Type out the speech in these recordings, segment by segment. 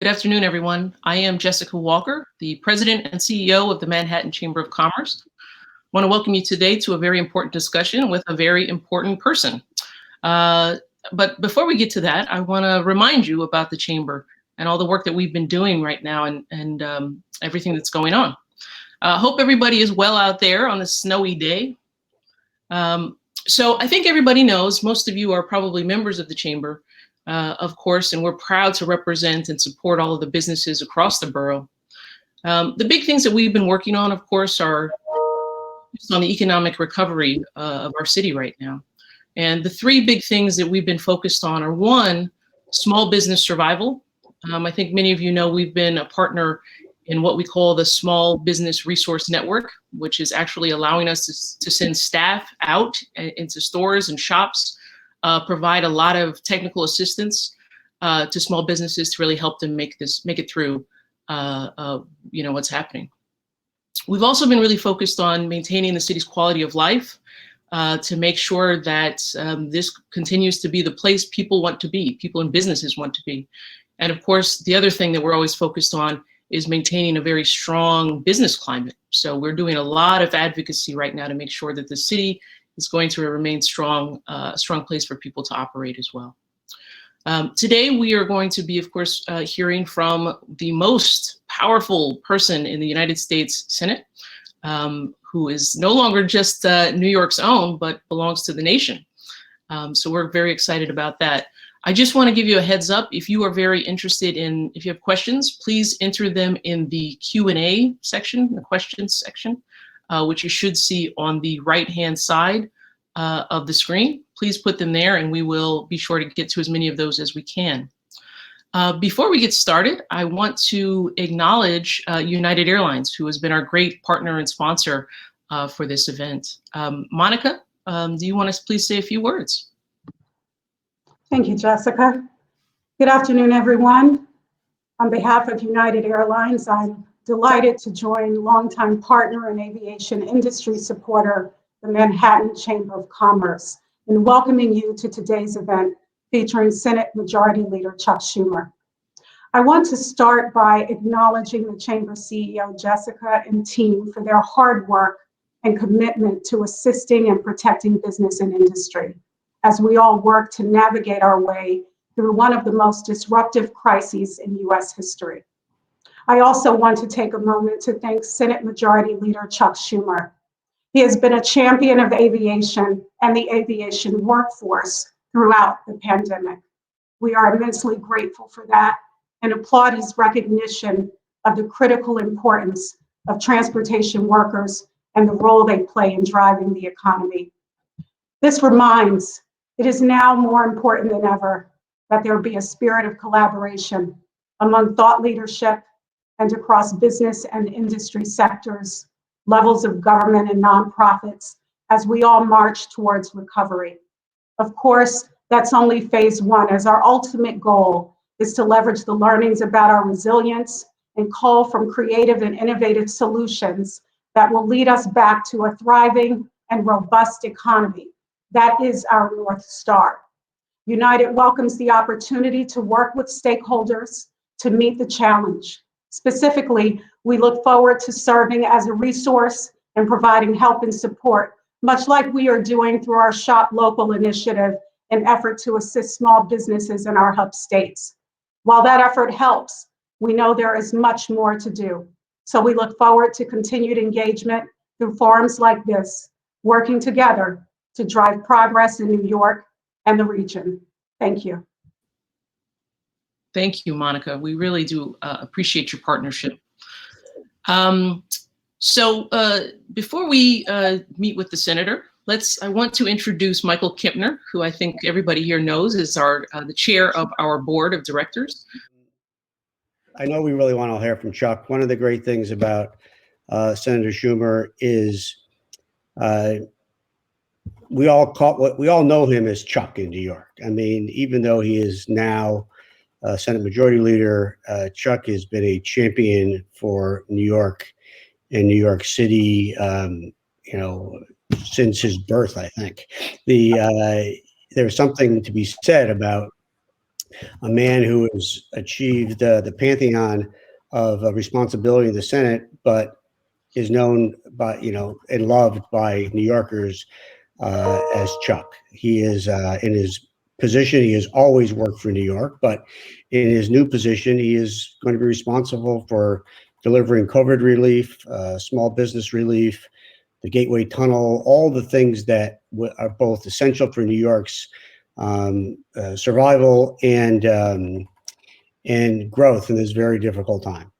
Good afternoon, everyone. I am Jessica Walker, the President and CEO of the Manhattan Chamber of Commerce. I want to welcome you today to a very important discussion with a very important person. But before we get to that, I want to remind you about the Chamber and all the work that we've been doing right now and everything that's going on. Hope everybody is well out there on a snowy day. So I think everybody knows, most of you are probably members of the Chamber, of course, and we're proud to represent and support all of the businesses across the borough. The big things that we've been working on, of course, are on the economic recovery of our city right now. And the three big things that we've been focused on are, one, small business survival. I think many of you know we've been a partner in what we call the Small Business Resource Network, which is actually allowing us to send staff out into stores and shops, provide a lot of technical assistance to small businesses to really help them make it through what's happening. We've also been really focused on maintaining the city's quality of life to make sure that this continues to be the place people want to be, people and businesses want to be. And of course, the other thing that we're always focused on is maintaining a very strong business climate. So we're doing a lot of advocacy right now to make sure that the city is going to remain strong, a strong place for people to operate as well. Today, we are going to be, of course, hearing from the most powerful person in the United States Senate, who is no longer just New York's own, but belongs to the nation. So we're very excited about that. I just want to give you a heads up. If you are very interested if you have questions, please enter them in the Q&A section, the questions section, which you should see on the right-hand side of the screen. Please put them there and we will be sure to get to as many of those as we can. Before we get started, I want to acknowledge United Airlines, who has been our great partner and sponsor for this event. Monica, do you want to please say a few words? Thank you, Jessica. Good afternoon, everyone. On behalf of United Airlines, I'm delighted to join longtime partner and aviation industry supporter, the Manhattan Chamber of Commerce, in welcoming you to today's event featuring Senate Majority Leader Chuck Schumer. I want to start by acknowledging the Chamber CEO, Jessica, and team for their hard work and commitment to assisting and protecting business and industry, as we all work to navigate our way through one of the most disruptive crises in U.S. history. I also want to take a moment to thank Senate Majority Leader Chuck Schumer. He has been a champion of aviation and the aviation workforce throughout the pandemic. We are immensely grateful for that and applaud his recognition of the critical importance of transportation workers and the role they play in driving the economy. This reminds it is now more important than ever that there be a spirit of collaboration among thought leadership and across business and industry sectors, levels of government and nonprofits, as we all march towards recovery. Of course, that's only phase one, as our ultimate goal is to leverage the learnings about our resilience and call from creative and innovative solutions that will lead us back to a thriving and robust economy. That is our North Star. United welcomes the opportunity to work with stakeholders to meet the challenge. Specifically, we look forward to serving as a resource and providing help and support, much like we are doing through our Shop Local initiative, an effort to assist small businesses in our hub states. While that effort helps, we know there is much more to do. So we look forward to continued engagement through forums like this, working together to drive progress in New York and the region. Thank you. Thank you, Monica. We really do appreciate your partnership. So before we meet with the senator, I want to introduce Michael Kipner, who I think everybody here knows is the chair of our board of directors. I know we really want to hear from Chuck. One of the great things about Senator Schumer is we all know him as Chuck in New York. I mean, even though he is now Senate Majority Leader, Chuck has been a champion for New York and New York City, since his birth, I think. There's something to be said about a man who has achieved the pantheon of responsibility in the Senate, but is known by, and loved by New Yorkers as Chuck. He is in his position, he has always worked for New York, but in his new position, he is going to be responsible for delivering COVID relief, small business relief, the Gateway Tunnel, all the things that are both essential for New York's survival and growth in this very difficult time.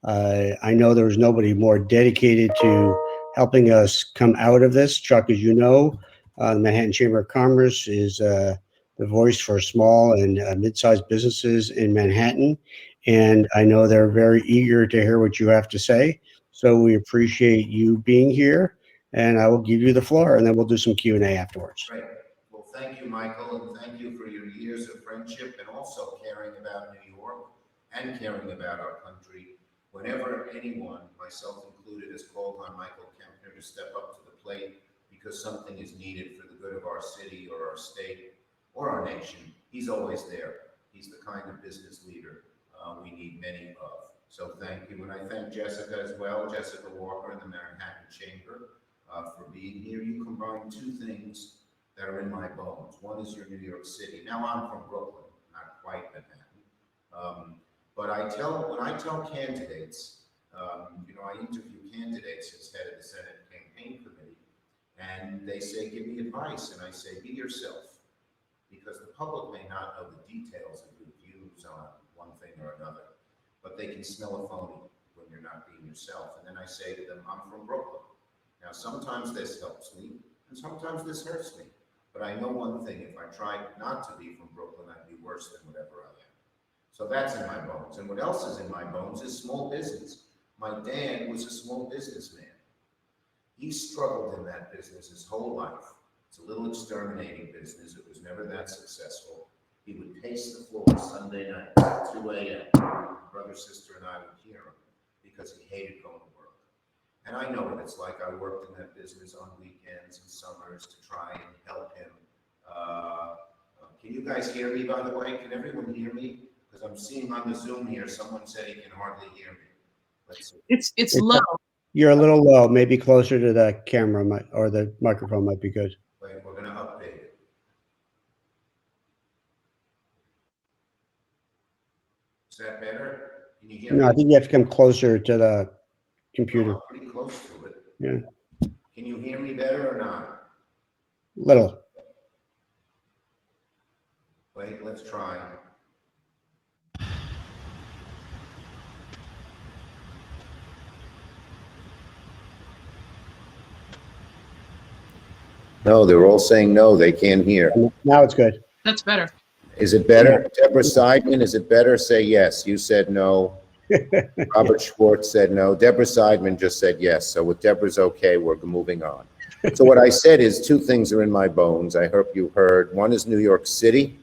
I know there was nobody more dedicated to helping us come out of this. Chuck, as you know, the Manhattan Chamber of Commerce is the voice for small and mid-sized businesses in Manhattan. And I know they're very eager to hear what you have to say. So we appreciate you being here, and I will give you the floor, and then we'll do some Q&A afterwards. Great. Well, thank you, Michael, and thank you for your years of friendship and also caring about New York and caring about our country. Whenever anyone, myself included, has called on Michael Kipner to step up to the plate because something is needed for the good of our city or our state or our nation, he's always there. He's the kind of business leader we need many of. So thank you. And I thank Jessica as well, Jessica Walker in the Manhattan Chamber, for being here. You combine two things that are in my bones. One is your New York City. Now I'm from Brooklyn, not quite Manhattan. But when I tell candidates, I interview candidates as head of the Senate campaign committee, and they say, give me advice. And I say, be yourself, because the public may not know the details of your views on one thing or another, but they can smell a phony when you're not being yourself. And then I say to them, I'm from Brooklyn. Now, sometimes this helps me, and sometimes this hurts me. But I know one thing, if I tried not to be from Brooklyn, I'd be worse than whatever I am. So that's in my bones. And what else is in my bones is small business. My dad was a small businessman. He struggled in that business his whole life. It's a little exterminating business. It was never that successful. He would pace the floor Sunday night at 2 a.m. My brother, sister, and I would hear him because he hated going to work. And I know what it's like. I worked in that business on weekends and summers to try and help him. Can you guys hear me, by the way? Can everyone hear me? Because I'm seeing on the Zoom here, someone said he can hardly hear me. Let's see. It's low. You're a little low, maybe closer to the camera or the microphone might be good. Wait, we're going to update it. Is that better? Can you hear me? No, I think you have to come closer to the computer. Oh, I'm pretty close to it. Yeah. Can you hear me better or not? Little. Wait, let's try. No, they're all saying no, they can't hear. Now it's good. That's better. Is it better? Deborah Seidman, is it better? Say yes. You said no. Robert Schwartz said no. Deborah Seidman just said yes. So with Deborah's okay, we're moving on. So what I said is two things are in my bones. I hope you heard. One is New York City.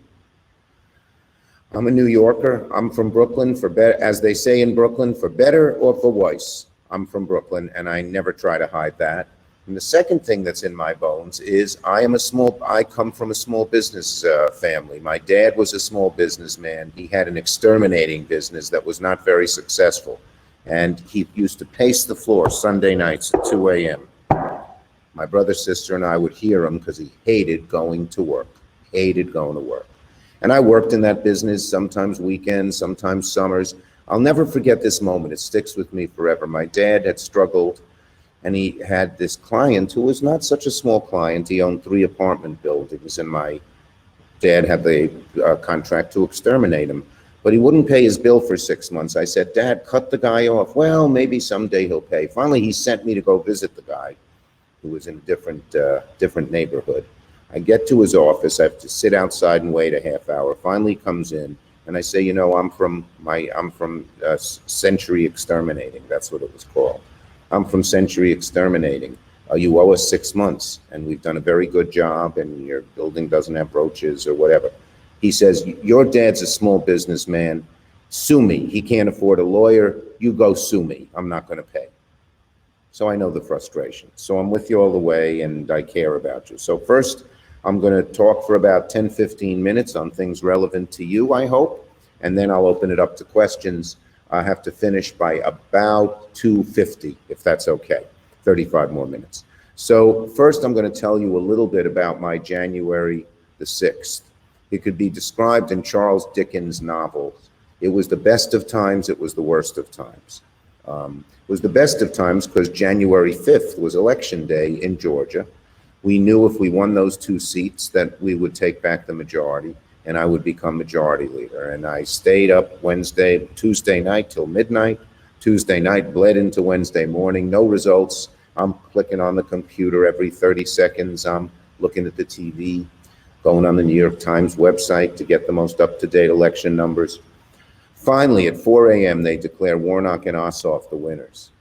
I'm a New Yorker. I'm from Brooklyn, for better, as they say in Brooklyn, for better or for worse. I'm from Brooklyn, and I never try to hide that. And the second thing that's in my bones is I come from a small business family. My dad was a small businessman. He had an exterminating business that was not very successful. And he used to pace the floor Sunday nights at 2 a.m. My brother, sister, and I would hear him because he hated going to work, hated going to work. And I worked in that business, sometimes weekends, sometimes summers. I'll never forget this moment. It sticks with me forever. My dad had struggled, and he had this client who was not such a small client. He owned 3 apartment buildings, and my dad had the contract to exterminate him. But he wouldn't pay his bill for 6 months. I said, Dad, cut the guy off. Well, maybe someday he'll pay. Finally, he sent me to go visit the guy who was in a different neighborhood. I get to his office. I have to sit outside and wait a half hour. Finally, he comes in, and I say, I'm from Century Exterminating. That's what it was called. I'm from Century Exterminating. You owe us 6 months, and we've done a very good job, and your building doesn't have roaches or whatever. He says, your dad's a small businessman. Sue me. He can't afford a lawyer. You go sue me. I'm not going to pay. So I know the frustration. So I'm with you all the way, and I care about you. So first, I'm going to talk for about 10, 15 minutes on things relevant to you, I hope, and then I'll open it up to questions. I have to finish by about 2:50, if that's okay, 35 more minutes. So first, I'm going to tell you a little bit about my January the 6th. It could be described in Charles Dickens' novels. It was the best of times, it was the worst of times. It was the best of times because January 5th was election day in Georgia. We knew if we won those 2 seats that we would take back the majority and I would become majority leader. And I stayed up Tuesday night till midnight. Tuesday night bled into Wednesday morning, no results. I'm clicking on the computer every 30 seconds. I'm looking at the TV, going on the New York Times website to get the most up-to-date election numbers. Finally, at 4 a.m., they declare Warnock and Ossoff the winners.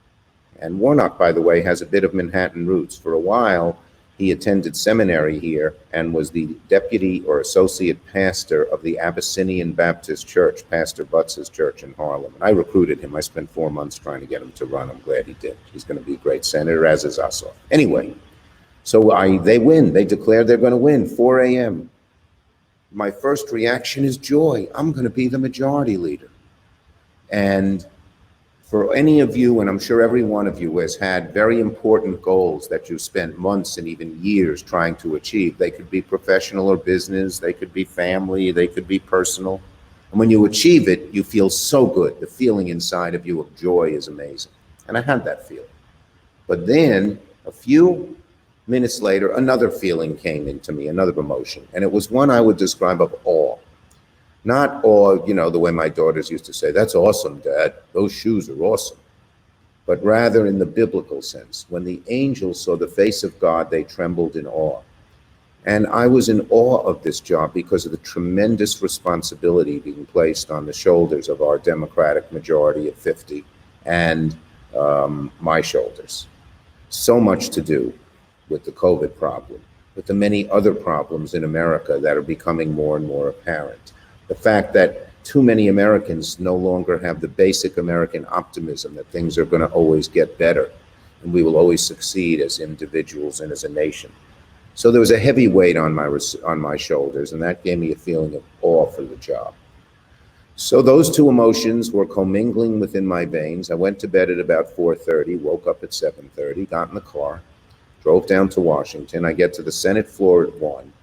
And Warnock, by the way, has a bit of Manhattan roots. For a while, he attended seminary here and was the deputy or associate pastor of the Abyssinian Baptist Church, Pastor Butz's church in Harlem. And I recruited him. I spent 4 months trying to get him to run. I'm glad he did. He's going to be a great senator, as is Ossoff. Anyway, so they win. They declare they're going to win, 4 a.m. My first reaction is joy. I'm going to be the majority leader. And for any of you, and I'm sure every one of you has had very important goals that you spent months and even years trying to achieve. They could be professional or business, they could be family, they could be personal. And when you achieve it, you feel so good. The feeling inside of you of joy is amazing. And I had that feeling. But then a few minutes later, another feeling came into me, another emotion. And it was one I would describe of awe. Not awe, you know, the way my daughters used to say, that's awesome, Dad. Those shoes are awesome. But rather in the biblical sense. When the angels saw the face of God, they trembled in awe. And I was in awe of this job because of the tremendous responsibility being placed on the shoulders of our Democratic majority at 50 and my shoulders. So much to do with the COVID problem, with the many other problems in America that are becoming more and more apparent. The fact that too many Americans no longer have the basic American optimism that things are going to always get better and we will always succeed as individuals and as a nation. So there was a heavy weight on my shoulders, and that gave me a feeling of awe for the job. So those two emotions were commingling within my veins. I went to bed at about 4:30, woke up at 7:30, got in the car, drove down to Washington. I get to the Senate floor at 1.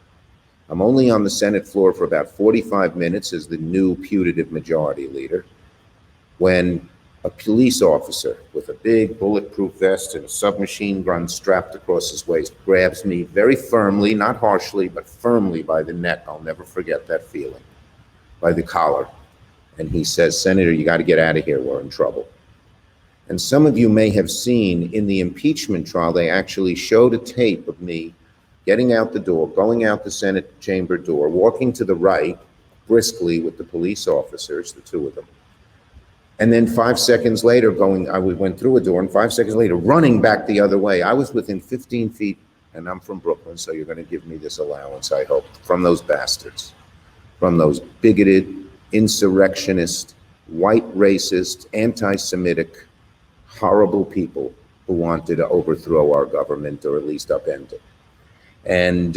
I'm only on the Senate floor for about 45 minutes as the new putative majority leader when a police officer with a big bulletproof vest and a submachine gun strapped across his waist grabs me very firmly, not harshly, but firmly by the neck. I'll never forget that feeling, by the collar. And he says, Senator, you got to get out of here. We're in trouble. And some of you may have seen in the impeachment trial, they actually showed a tape of me getting out the door, going out the Senate chamber door, walking to the right briskly with the police officers, the two of them. And then 5 seconds later we went through a door, and 5 seconds later, running back the other way. I was within 15 feet, and I'm from Brooklyn, so you're going to give me this allowance, I hope, from those bastards, from those bigoted, insurrectionist, white racist, anti-Semitic, horrible people who wanted to overthrow our government or at least upend it. And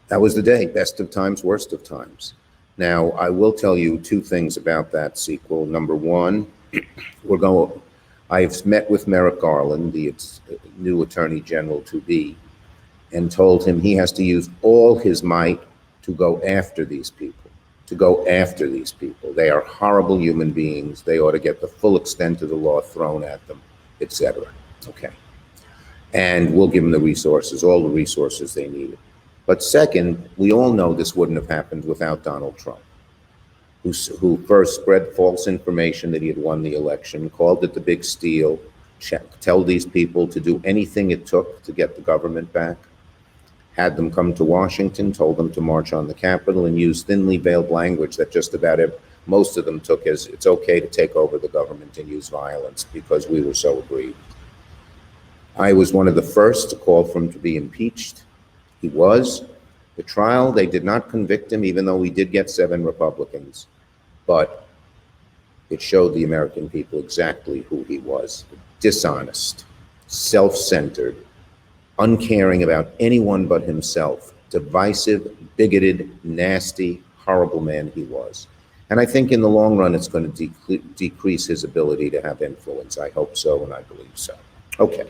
that was the day, best of times, worst of times. Now, I will tell you 2 things about that sequel. Number one, I've met with Merrick Garland, the new Attorney General to be, and told him he has to use all his might to go after these people, They are horrible human beings. They ought to get the full extent of the law thrown at them, etc. Okay. And we'll give them the resources, all the resources they needed. But second, we all know this wouldn't have happened without Donald Trump, who first spread false information that he had won the election, called it the big steal, tell these people to do anything it took to get the government back, had them come to Washington, told them to march on the Capitol, and used thinly veiled language that just about most of them took as it's okay to take over the government and use violence because we were so aggrieved. I was one of the first to call for him to be impeached. He was. The trial, they did not convict him, even though we did get 7 Republicans. But it showed the American people exactly who he was. Dishonest, self-centered, uncaring about anyone but himself, divisive, bigoted, nasty, horrible man he was. And I think in the long run, it's going to decrease his ability to have influence. I hope so, and I believe so. Okay,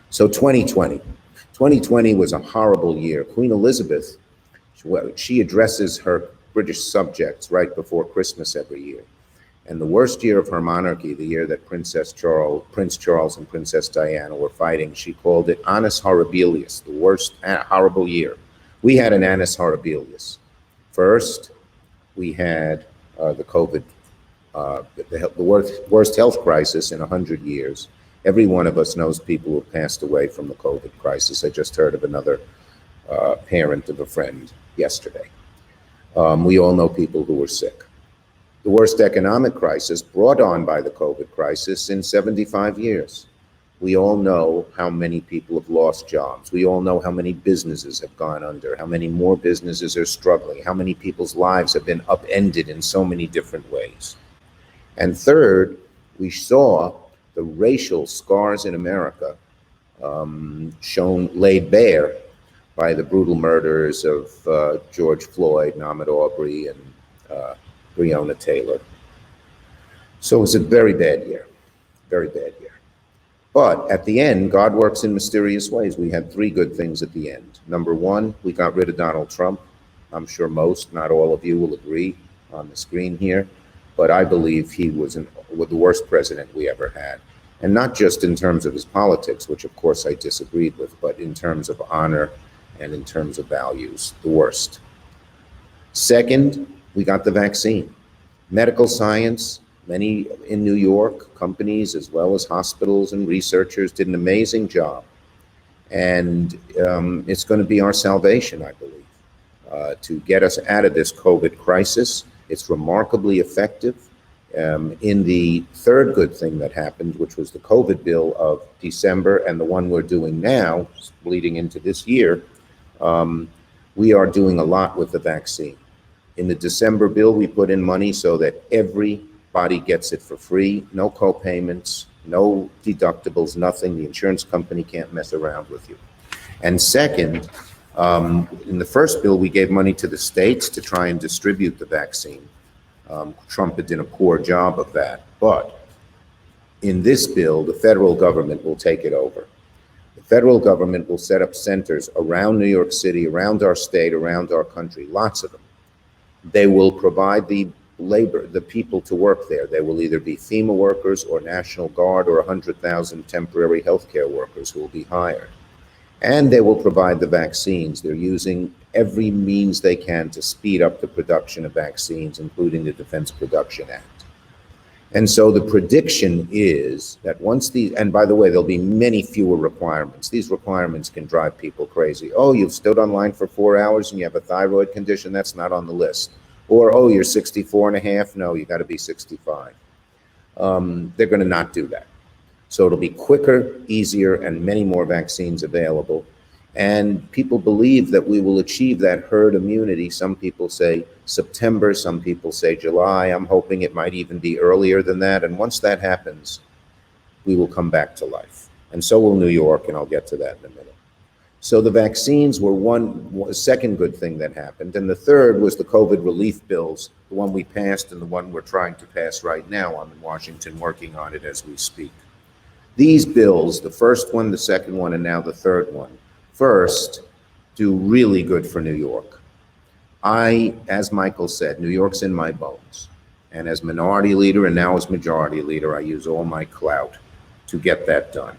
so 2020. 2020 was a horrible year. Queen Elizabeth, she addresses her British subjects right before Christmas every year. And the worst year of her monarchy, the year that Prince Charles and Princess Diana were fighting, she called it Annus Horribilis, the worst horrible year. We had an Annus Horribilis. First, we had the COVID, the worst health crisis in 100 years. Every one of us knows people who have passed away from the COVID crisis. I just heard of another parent of a friend yesterday. We all know people who were sick. The worst economic crisis brought on by the COVID crisis in 75 years. We all know how many people have lost jobs. We all know how many businesses have gone under, how many more businesses are struggling, how many people's lives have been upended in so many different ways. And third, we saw the racial scars in America laid bare by the brutal murders of George Floyd, Ahmaud Arbery, and Breonna Taylor. So it was a very bad year, very bad year. But at the end, God works in mysterious ways. We had three good things at the end. Number one, we got rid of Donald Trump. I'm sure most, not all of you will agree on the screen here, but I believe he was the worst president we ever had. And not just in terms of his politics, which of course I disagreed with, but in terms of honor and in terms of values, the worst. Second, we got the vaccine. Medical science, many in New York, companies as well as hospitals and researchers did an amazing job. And it's going to be our salvation, I believe, to get us out of this COVID crisis. It's remarkably effective. In the third good thing that happened, which was the COVID bill of December and the one we're doing now, bleeding into this year, we are doing a lot with the vaccine. In the December bill, we put in money so that everybody gets it for free, no co-payments, no deductibles, nothing. The insurance company can't mess around with you. And second, in the first bill, we gave money to the states to try and distribute the vaccine. Trump did a poor job of that. But in this bill, the federal government will take it over. The federal government will set up centers around New York City, around our state, around our country, lots of them. They will provide the labor, the people to work there. They will either be FEMA workers or National Guard or 100,000 temporary healthcare workers who will be hired. And they will provide the vaccines. They're using every means they can to speed up the production of vaccines, including the Defense Production Act. And so the prediction is that once these, and by the way, there'll be many fewer requirements. These requirements can drive people crazy. Oh, you've stood online for 4 hours and you have a thyroid condition, that's not on the list. Or, oh, you're 64 and a half, no, you gotta be 65. They're gonna not do that. So it'll be quicker, easier, and many more vaccines available. And people believe that we will achieve that herd immunity. Some people say September, some people say July. I'm hoping it might even be earlier than that. And once that happens, we will come back to life. And so will New York, and I'll get to that in a minute. So the vaccines were one second good thing that happened. And the third was the COVID relief bills, the one we passed and the one we're trying to pass right now. I'm in Washington working on it as we speak. These bills, the first one, the second one, and now the third one, first, do really good for New York. As Michael said, New York's in my bones. And as minority leader and now as majority leader, I use all my clout to get that done.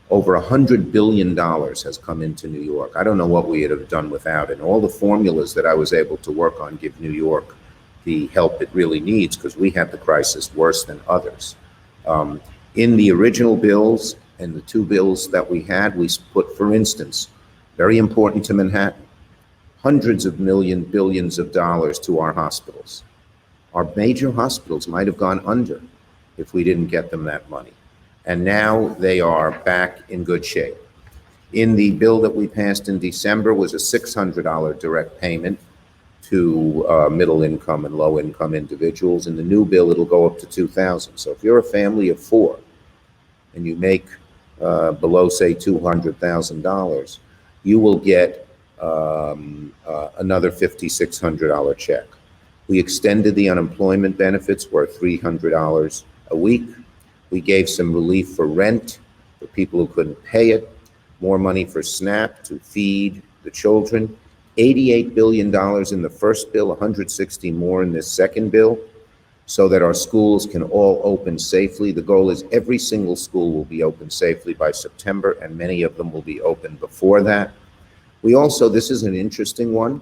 Over $100 billion has come into New York. I don't know what we would have done without it. And all the formulas that I was able to work on give New York the help it really needs, because we had the crisis worse than others. In the original bills and the two bills that we had, we put, for instance, very important to Manhattan, hundreds of billions of dollars to our hospitals. Our major hospitals might have gone under if we didn't get them that money. And now they are back in good shape. In the bill that we passed in December was a $600 direct payment to middle income and low income individuals. In the new bill, it'll go up to $2,000. So if you're a family of 4 and you make below, say, $200,000, you will get another $5,600 check. We extended the unemployment benefits worth $300 a week. We gave some relief for rent for people who couldn't pay it, more money for SNAP to feed the children, $88 billion in the first bill, 160 more in this second bill, so that our schools can all open safely. The goal is every single school will be open safely by September, and many of them will be open before that. We also, this is an interesting one,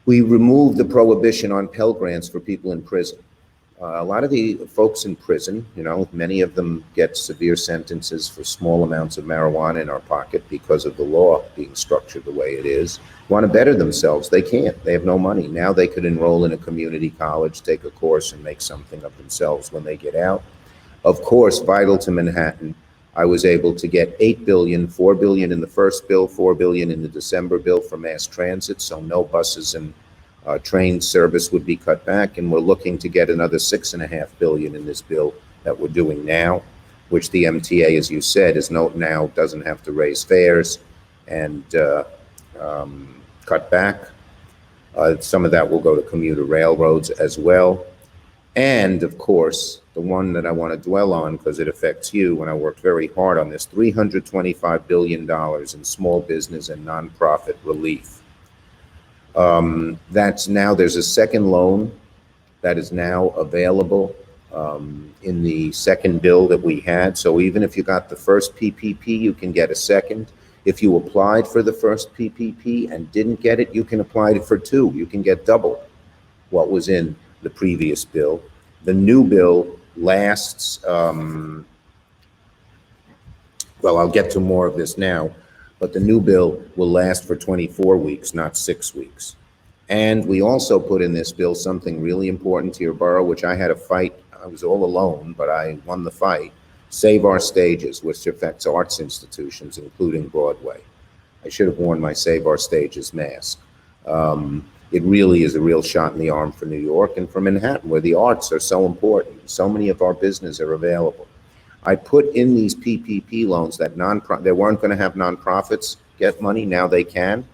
we removed the prohibition on Pell grants for people in prison. A lot of the folks in prison, you know, many of them get severe sentences for small amounts of marijuana in our pocket because of the law being structured the way it is, want to better themselves. They can't. They have no money. Now they could enroll in a community college, take a course, and make something of themselves when they get out. Of course, vital to Manhattan, I was able to get $8 billion, $4 billion in the first bill, $4 billion in the December bill for mass transit, so no buses and train service would be cut back, and we're looking to get another $6.5 billion in this bill that we're doing now, which the MTA, as you said, is now doesn't have to raise fares and cut back. Some of that will go to commuter railroads as well. And of course, the one that I want to dwell on because it affects you, and I worked very hard on this, $325 billion in small business and nonprofit relief. That's now, there's a second loan that is now available in the second bill that we had. So even if you got the first PPP, you can get a second. If you applied for the first PPP and didn't get it, you can apply for two. You can get double what was in the previous bill. The new bill lasts, well, I'll get to more of this now, but the new bill will last for 24 weeks, not 6 weeks. And we also put in this bill something really important to your borough, which I had to fight. I was all alone, but I won the fight. Save Our Stages, which affects arts institutions, including Broadway. I should have worn my Save Our Stages mask. It really is a real shot in the arm for New York and for Manhattan, where the arts are so important. So many of our business are available. I put in these PPP loans that they weren't going to have nonprofits get money. Now they can.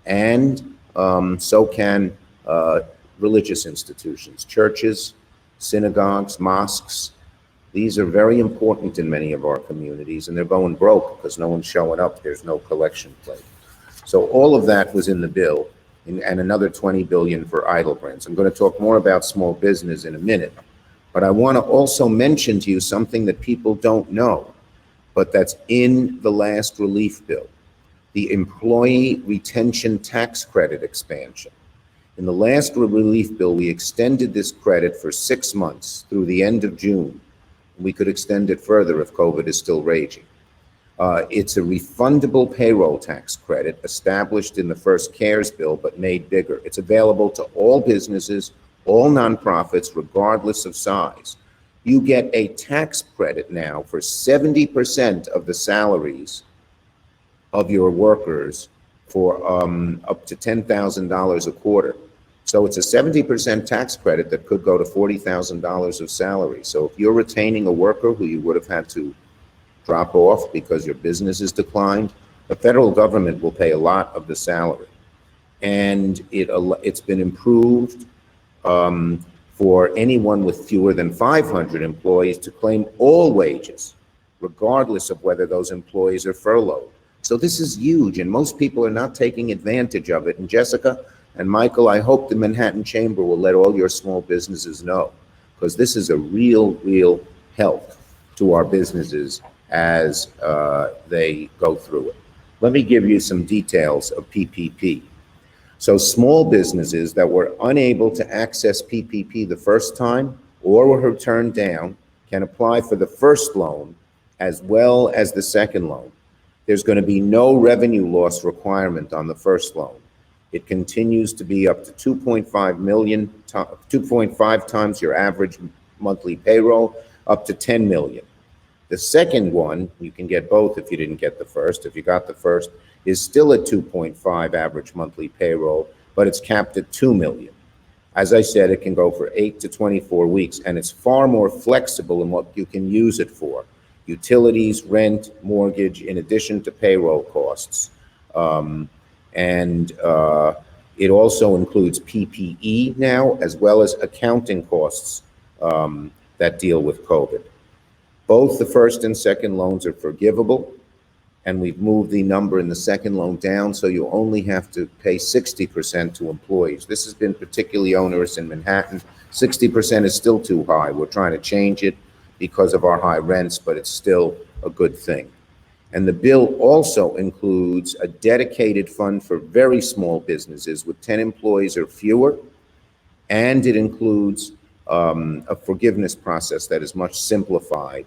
And so can religious institutions, churches, synagogues, mosques. These are very important in many of our communities, and they're going broke because no one's showing up. There's no collection plate. So all of that was in the bill, and another $20 billion for idle grants. I'm going to talk more about small business in a minute, but I want to also mention to you something that people don't know, but that's in the last relief bill, the employee retention tax credit expansion. In the last relief bill, we extended this credit for 6 months through the end of June. We could extend it further if COVID is still raging. It's a refundable payroll tax credit established in the first CARES bill, but made bigger. It's available to all businesses, all nonprofits, regardless of size. You get a tax credit now for 70% of the salaries of your workers for up to $10,000 a quarter. So it's a 70% tax credit that could go to $40,000 of salary. So if you're retaining a worker who you would have had to drop off because your business has declined, the federal government will pay a lot of the salary. And it's been improved for anyone with fewer than 500 employees to claim all wages, regardless of whether those employees are furloughed. So this is huge, and most people are not taking advantage of it. And Jessica and Michael, I hope the Manhattan Chamber will let all your small businesses know, because this is a real help to our businesses as they go through it. Let me give you some details of PPP. So small businesses that were unable to access PPP the first time or were turned down can apply for the first loan as well as the second loan. There's going to be no revenue loss requirement on the first loan. It continues to be up to 2.5 times your average monthly payroll, up to 10 million. The second one, you can get both if you didn't get the first. If you got the first, is still at 2.5 average monthly payroll, but it's capped at 2 million. As I said, it can go for 8 to 24 weeks, and it's far more flexible in what you can use it for. utilities, rent, mortgage, in addition to payroll costs. And it also includes PPE now, as well as accounting costs that deal with COVID. Both the first and second loans are forgivable, and we've moved the number in the second loan down, so you only have to pay 60% to employees. This has been particularly onerous in Manhattan. 60% is still too high. We're trying to change it because of our high rents, but it's still a good thing. And the bill also includes a dedicated fund for very small businesses with 10 employees or fewer, and it includes a forgiveness process that is much simplified,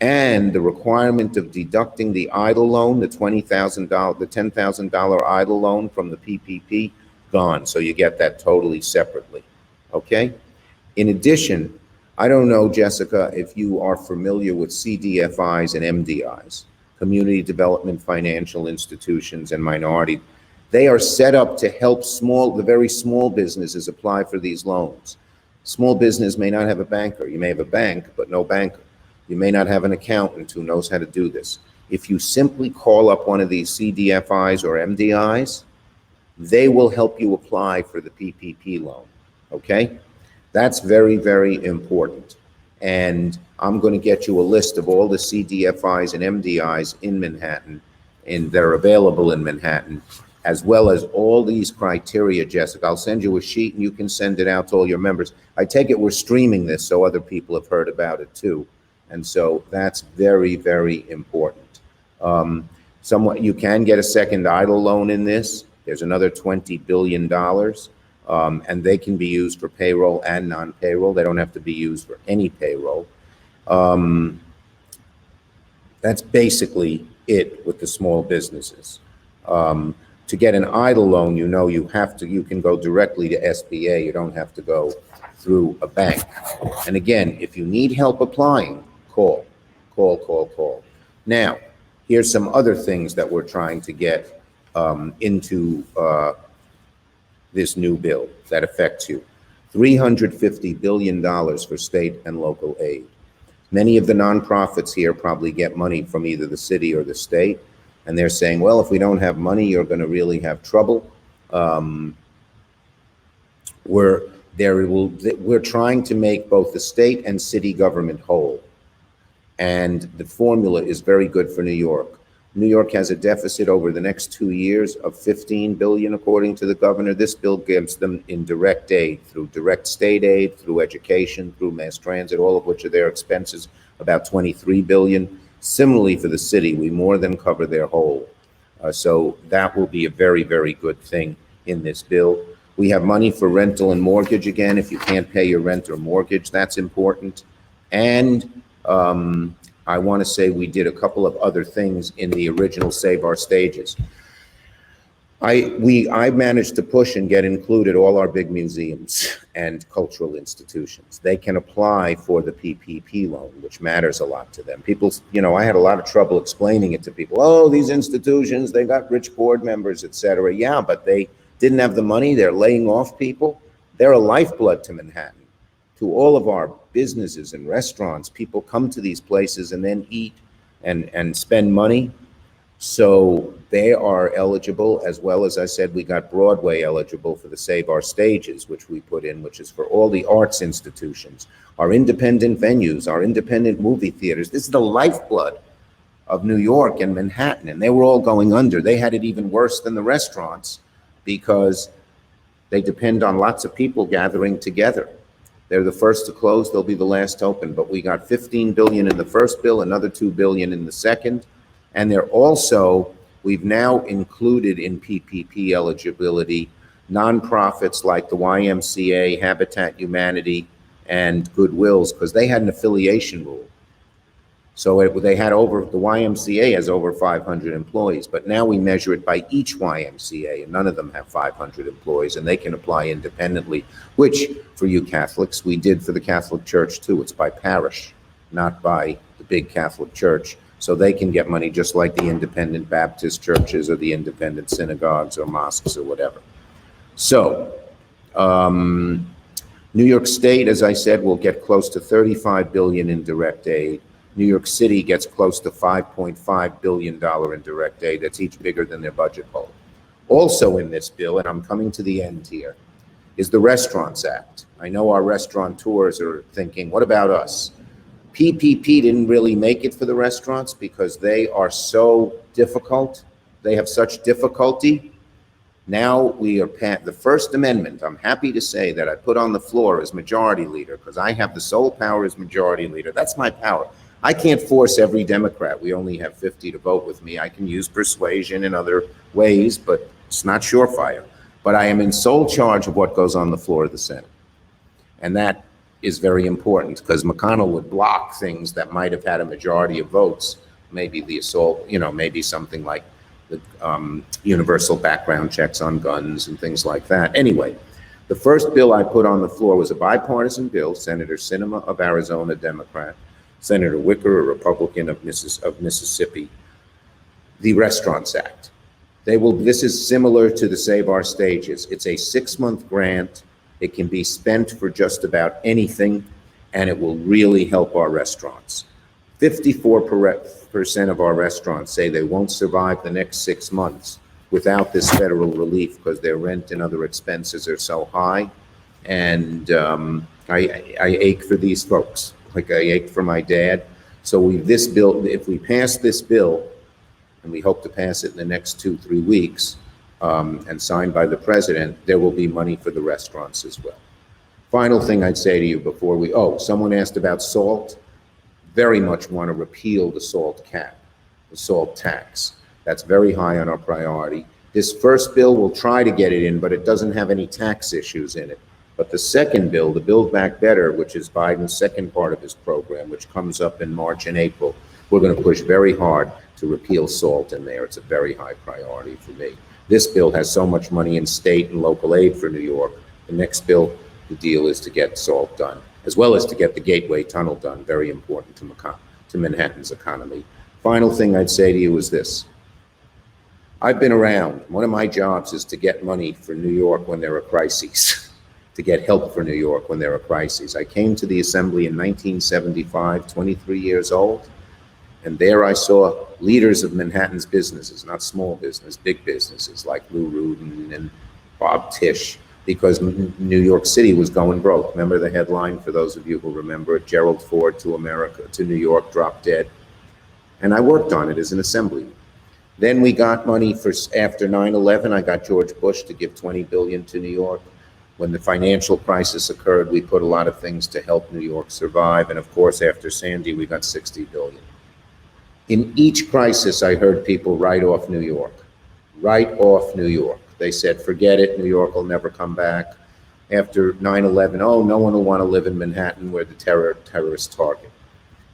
and the requirement of deducting the idle loan, the $20,000, the $10,000 idle loan from the PPP, gone. So you get that totally separately, okay? In addition, I don't know, Jessica, if you are familiar with CDFIs and MDIs, Community Development Financial Institutions and minority. They are set up to help the very small businesses apply for these loans. Small business may not have a banker. You may have a bank, but no banker. You may not have an accountant who knows how to do this. If you simply call up one of these CDFIs or MDIs, they will help you apply for the PPP loan, okay? That's very, very important. And I'm going to get you a list of all the CDFIs and MDIs in Manhattan, and that are available in Manhattan, as well as all these criteria, Jessica. I'll send you a sheet and you can send it out to all your members. I take it we're streaming this so other people have heard about it too. And so that's very, very important. Somewhat, you can get a second idle loan in this. There's another $20 billion, and they can be used for payroll and non-payroll. They don't have to be used for any payroll. That's basically it with the small businesses. To get an idle loan, you can go directly to SBA. You don't have to go through a bank. And again, if you need help applying, call. Now, here's some other things that we're trying to get into this new bill that affects you. $350 billion for state and local aid. Many of the nonprofits here probably get money from either the city or the state, and they're saying, well, if we don't have money, you're going to really have trouble. We're trying to make both the state and city government whole. And the formula is very good for New York. New York has a deficit over the next 2 years of $15 billion, according to the governor. This bill gives them in direct aid, through direct state aid, through education, through mass transit, all of which are their expenses, about $23 billion. Similarly for the city, we more than cover their whole. So that will be a very, very good thing in this bill. We have money for rental and mortgage again. If you can't pay your rent or mortgage, that's important. And I want to say we did a couple of other things in the original Save Our Stages. I managed to push and get included all our big museums and cultural institutions. They can apply for the PPP loan, which matters a lot to them. People, I had a lot of trouble explaining it to people. Oh, these institutions, they got rich board members, et cetera. Yeah, but they didn't have the money. They're laying off people. They're a lifeblood to Manhattan, to all of our businesses and restaurants. People come to these places and then eat and spend money. So they are eligible, as well as I said, we got Broadway eligible for the Save Our Stages, which we put in, which is for all the arts institutions, our independent venues, our independent movie theaters. This is the lifeblood of New York and Manhattan, and they were all going under. They had it even worse than the restaurants because they depend on lots of people gathering together. They're the first to close, they'll be the last to open. But we got $15 billion in the first bill, another $2 billion in the second. And they're also, we've now included in PPP eligibility nonprofits like the YMCA, Habitat Humanity, and Goodwills, because they had an affiliation rule. So the YMCA has over 500 employees, but now we measure it by each YMCA, and none of them have 500 employees, and they can apply independently, which for you Catholics, we did for the Catholic Church too. It's by parish, not by the big Catholic Church. So they can get money just like the independent Baptist churches or the independent synagogues or mosques or whatever. So New York State, as I said, will get close to $35 billion in direct aid. New York City gets close to $5.5 billion in direct aid. That's each bigger than their budget hole. Also in this bill, and I'm coming to the end here, is the Restaurants Act. I know our restaurateurs are thinking, what about us? PPP didn't really make it for the restaurants because they are so difficult. They have such difficulty. Now we are past the First Amendment. I'm happy to say that I put on the floor as majority leader because I have the sole power as majority leader. That's my power. I can't force every Democrat. We only have 50 to vote with me. I can use persuasion in other ways, but it's not surefire. But I am in sole charge of what goes on the floor of the Senate. And that is very important because McConnell would block things that might have had a majority of votes, maybe the assault, maybe something like the universal background checks on guns and things like that. Anyway, the first bill I put on the floor was a bipartisan bill. Senator Sinema of Arizona, Democrat, Senator Wicker, a Republican of Mississippi, the Restaurants Act. This is similar to the Save Our Stages. It's a 6-month grant. It can be spent for just about anything, and it will really help our restaurants. 54% of our restaurants say they won't survive the next 6 months without this federal relief because their rent and other expenses are so high. And I ache for these folks, like I ache for my dad. So if we pass this bill, and we hope to pass it in the next 2-3 weeks, and signed by the president, there will be money for the restaurants as well. Final thing I'd say to you before someone asked about salt. Very much want to repeal the salt cap, the salt tax. That's very high on our priority. This first bill will try to get it in, but it doesn't have any tax issues in it. But the second bill, the Build Back Better, which is Biden's second part of his program, which comes up in March and April, we're going to push very hard to repeal salt in there. It's a very high priority for me. This bill has so much money in state and local aid for New York. The next bill, the deal is to get salt done, as well as to get the Gateway Tunnel done, very important to Manhattan's economy. Final thing I'd say to you is this. I've been around. One of my jobs is to get money for New York when there are crises, to get help for New York when there are crises. I came to the Assembly in 1975, 23 years old. And there I saw leaders of Manhattan's businesses, not small business, big businesses like Lou Rudin and Bob Tisch, because New York City was going broke. Remember the headline, for those of you who remember it, Gerald Ford to New York, dropped dead. And I worked on it as an assemblyman. Then we got money after 9/11, I got George Bush to give $20 billion to New York. When the financial crisis occurred, we put a lot of things to help New York survive. And of course, after Sandy, we got $60 billion. In each crisis, I heard people write off New York. Write off New York. They said, forget it, New York will never come back. After 9/11, no one will want to live in Manhattan, we're the terrorist target.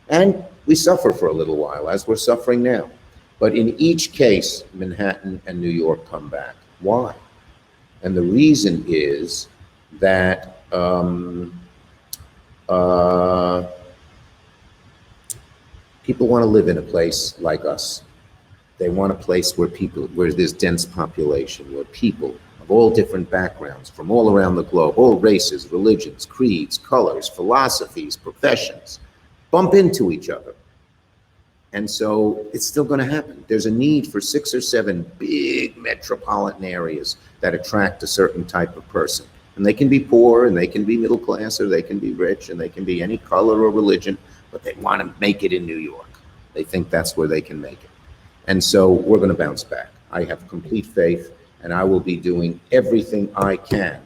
And we suffer for a little while, as we're suffering now. But in each case, Manhattan and New York come back. Why? And the reason is that people want to live in a place like us. They want a place where there's dense population, where people of all different backgrounds from all around the globe, all races, religions, creeds, colors, philosophies, professions, bump into each other. And so it's still going to happen. There's a need for 6 or 7 big metropolitan areas that attract a certain type of person. And they can be poor, and they can be middle class, or they can be rich, and they can be any color or religion, but they want to make it in New York. They think that's where they can make it. And so we're going to bounce back. I have complete faith, and I will be doing everything I can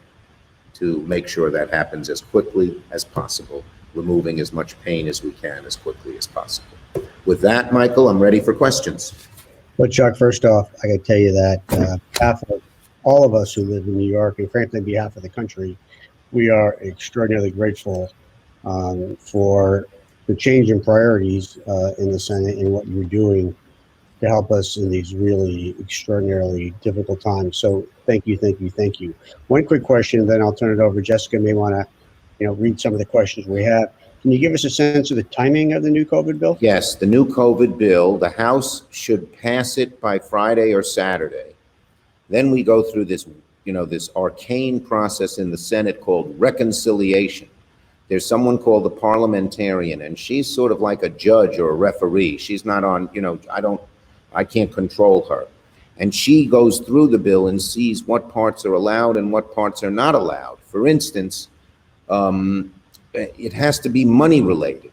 to make sure that happens as quickly as possible, removing as much pain as we can as quickly as possible. With that, Michael, I'm ready for questions. Well, Chuck, first off, I got to tell you that on behalf of all of us who live in New York, and frankly, on behalf of the country, we are extraordinarily grateful for the change in priorities in the Senate and what you're doing to help us in these really extraordinarily difficult times. So thank you, thank you, thank you. One quick question, then I'll turn it over. Jessica may want to, read some of the questions we have. Can you give us a sense of the timing of the new COVID bill? Yes, the new COVID bill, the House should pass it by Friday or Saturday. Then we go through this, this arcane process in the Senate called reconciliation. There's someone called the parliamentarian, and she's sort of like a judge or a referee. She's not on, I can't control her. And she goes through the bill and sees what parts are allowed and what parts are not allowed. For instance, it has to be money related.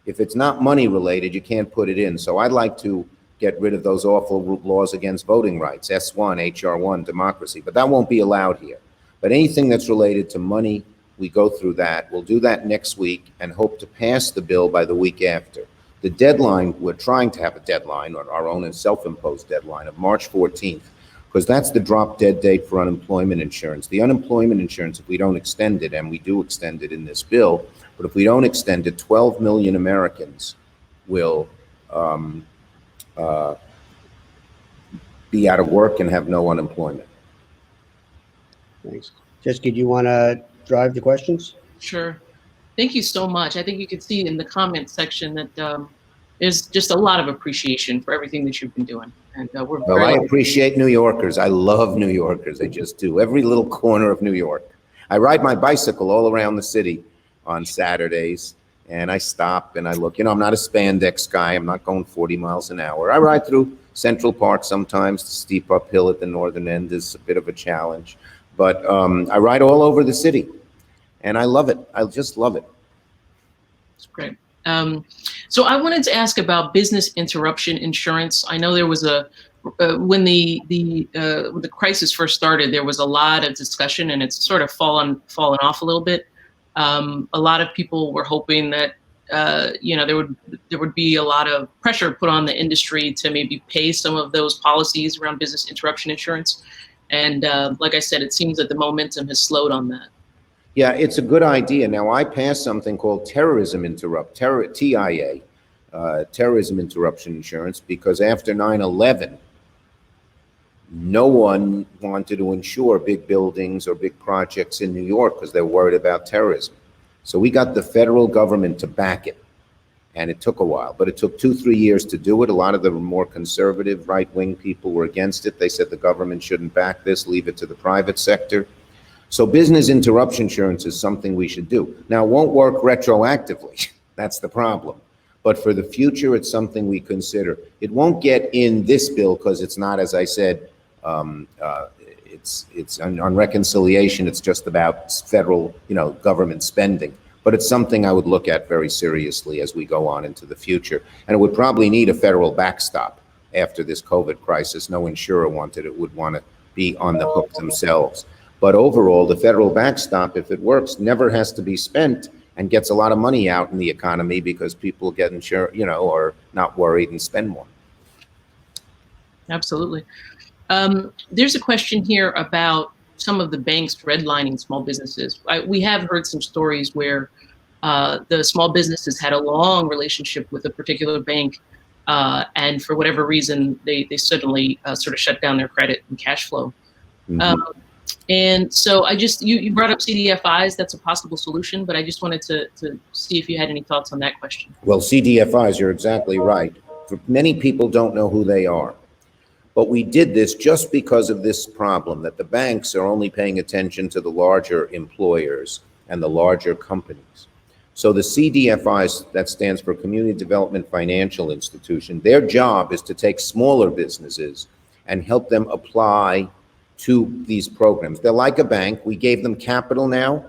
If it's not money related, you can't put it in. So I'd like to get rid of those awful laws against voting rights, S1, HR1, democracy, but that won't be allowed here. But anything that's related to money, we go through that. We'll do that next week and hope to pass the bill by the week after. The deadline, we're trying to have a deadline, or our own self-imposed deadline of March 14th, because that's the drop dead date for unemployment insurance. The unemployment insurance, if we don't extend it, and we do extend it in this bill, but if we don't extend it, 12 million Americans will be out of work and have no unemployment. Thanks. Jessica, do you want to drive the questions? Sure. Thank you so much. I think you can see in the comment section that there's just a lot of appreciation for everything that you've been doing. And we're Well, I appreciate New Yorkers. I love New Yorkers. I just do. Every little corner of New York. I ride my bicycle all around the city on Saturdays, and I stop and I look. I'm not a spandex guy. I'm not going 40 miles an hour. I ride through Central Park sometimes. The steep uphill at the northern end is a bit of a challenge. But I ride all over the city, and I love it. I just love it. That's great. So I wanted to ask about business interruption insurance. I know there was when the crisis first started, there was a lot of discussion, and it's sort of fallen off a little bit. A lot of people were hoping that there would be a lot of pressure put on the industry to maybe pay some of those policies around business interruption insurance. And like I said, it seems that the momentum has slowed on that. Yeah, it's a good idea. Now, I passed something called Terrorism TIA, Terrorism Interruption Insurance, because after 9/11, no one wanted to insure big buildings or big projects in New York because they're worried about terrorism. So we got the federal government to back it, and it took a while, but it took 2-3 years to do it. A lot of the more conservative right-wing people were against it. They said the government shouldn't back this, leave it to the private sector. So business interruption insurance is something we should do. Now, it won't work retroactively. That's the problem. But for the future, it's something we consider. It won't get in this bill because it's not, as I said, it's on reconciliation. It's just about federal, government spending. But it's something I would look at very seriously as we go on into the future. And it would probably need a federal backstop after this COVID crisis. No insurer would want to be on the hook themselves. But overall, the federal backstop, if it works, never has to be spent and gets a lot of money out in the economy because people get insured, are not worried and spend more. Absolutely. There's a question here about some of the banks redlining small businesses. We have heard some stories where the small businesses had a long relationship with a particular bank, and for whatever reason, they suddenly sort of shut down their credit and cash flow. Mm-hmm. And so you brought up CDFIs. That's a possible solution, but I just wanted to see if you had any thoughts on that question. Well, CDFIs, you're exactly right. Many people don't know who they are. But we did this just because of this problem, that the banks are only paying attention to the larger employers and the larger companies. So the CDFIs, that stands for Community Development Financial Institution, their job is to take smaller businesses and help them apply to these programs. They're like a bank. We gave them capital now.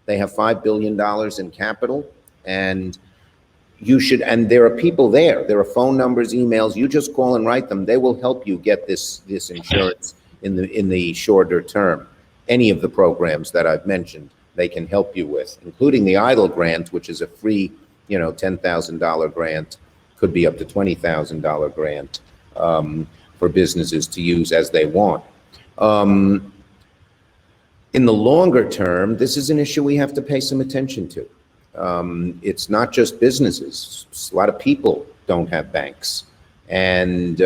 They have $5 billion in capital, and and there are people there. There are phone numbers, emails. You just call and write them. They will help you get this insurance in the shorter term. Any of the programs that I've mentioned, they can help you with, including the EIDL grant, which is a free, $10,000 grant, could be up to $20,000 grant for businesses to use as they want. In the longer term, this is an issue we have to pay some attention to. It's not just businesses. A lot of people don't have banks. And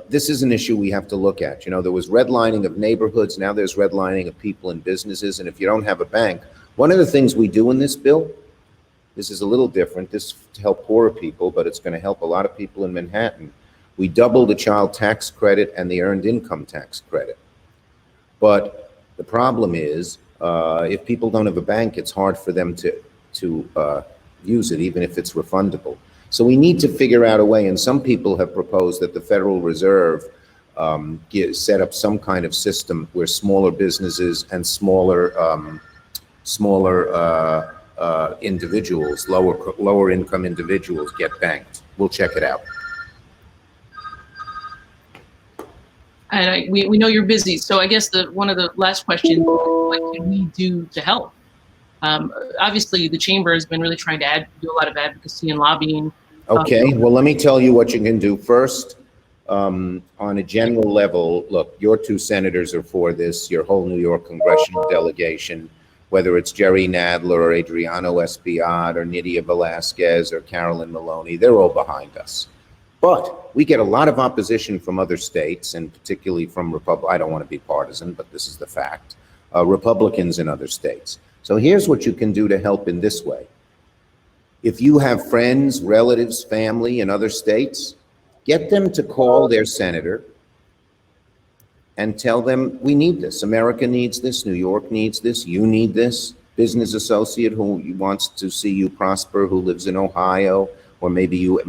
this is an issue we have to look at. There was redlining of neighborhoods. Now there's redlining of people and businesses. And if you don't have a bank, one of the things we do in this bill, this is a little different. This is to help poorer people, but it's going to help a lot of people in Manhattan. We double the child tax credit and the earned income tax credit. But the problem is, If people don't have a bank, it's hard for them to use it, even if it's refundable. So we need to figure out a way, and some people have proposed that the Federal Reserve set up some kind of system where smaller businesses and smaller individuals, lower income individuals get banked. We'll check it out. And we know you're busy, so I guess one of the last questions, what can we do to help? Obviously, the Chamber has been really trying to do a lot of advocacy and lobbying. Okay, well, let me tell you what you can do first. On a general level, look, your two senators are for this, your whole New York congressional delegation, whether it's Jerry Nadler or Adriano Espaillat or Nydia Velázquez or Carolyn Maloney, they're all behind us. But we get a lot of opposition from other states, and particularly from I don't want to be partisan, but this is the fact, Republicans in other states. So here's what you can do to help in this way. If you have friends, relatives, family in other states, get them to call their senator and tell them, we need this. America needs this. New York needs this. You need this. Business associate who wants to see you prosper, who lives in Ohio, or maybe you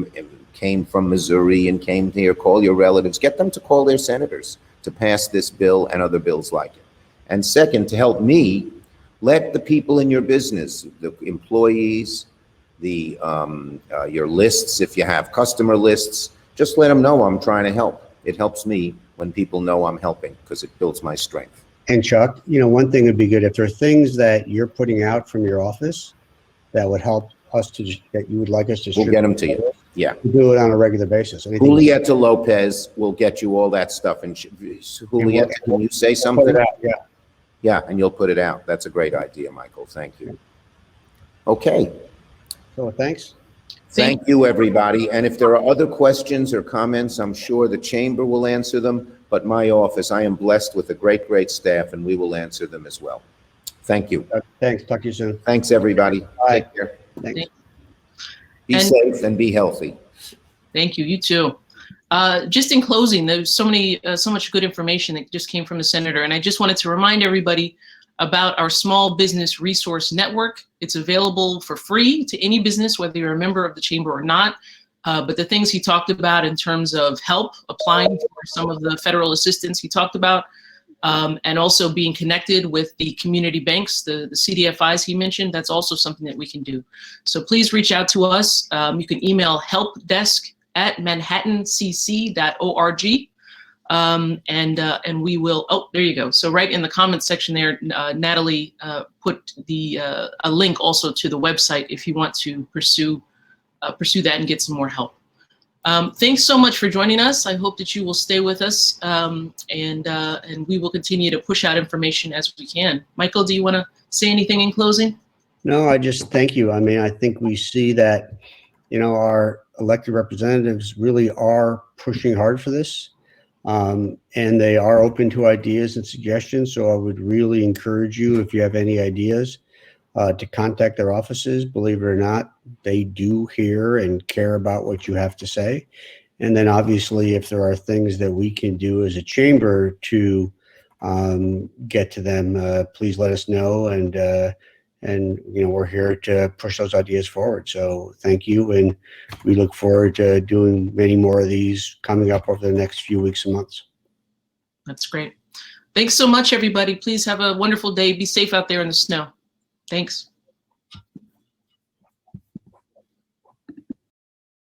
came from Missouri and came here, call your relatives. Get them to call their senators to pass this bill and other bills like it. And second, to help me, let the people in your business, the employees, your lists, if you have customer lists, just let them know I'm trying to help. It helps me when people know I'm helping because it builds my strength. And Chuck, one thing would be good if there are things that you're putting out from your office that would help us that you would like us to. We'll get them to you. Yeah. We do it on a regular basis. Julieta Lopez will get you all that stuff. And Julieta, can you say something? Put it out, yeah. Yeah, and you'll put it out. That's a great idea, Michael. Thank you. Okay. So thanks. Thank you, everybody. And if there are other questions or comments, I'm sure the Chamber will answer them. But my office, I am blessed with a great, great staff, and we will answer them as well. Thank you. Thanks. Talk to you soon. Thanks, everybody. Bye. Take care. Thanks. Be safe and be healthy. Thank you. You too. Just in closing, there's so much good information that just came from the senator, and I just wanted to remind everybody about our small business resource network. It's available for free to any business, whether you're a member of the Chamber or not. But the things he talked about in terms of help applying for some of the federal assistance he talked about, and also being connected with the community banks, the CDFIs he mentioned, that's also something that we can do. So please reach out to us. You can email helpdesk@manhattancc.org. And we will, oh, there you go. So right in the comments section there, Natalie put a link also to the website if you want to pursue that and get some more help. Thanks so much for joining us. I hope that you will stay with us, and we will continue to push out information as we can. Michael, do you want to say anything in closing? No, I just thank you. I mean, I think we see that, our elected representatives really are pushing hard for this, and they are open to ideas and suggestions. So I would really encourage you, if you have any ideas, to contact their offices. Believe it or not, they do hear and care about what you have to say. And then obviously, if there are things that we can do as a chamber to get to them, please let us know. And we're here to push those ideas forward. So thank you. And we look forward to doing many more of these coming up over the next few weeks and months. That's great. Thanks so much, everybody. Please have a wonderful day. Be safe out there in the snow. Thanks.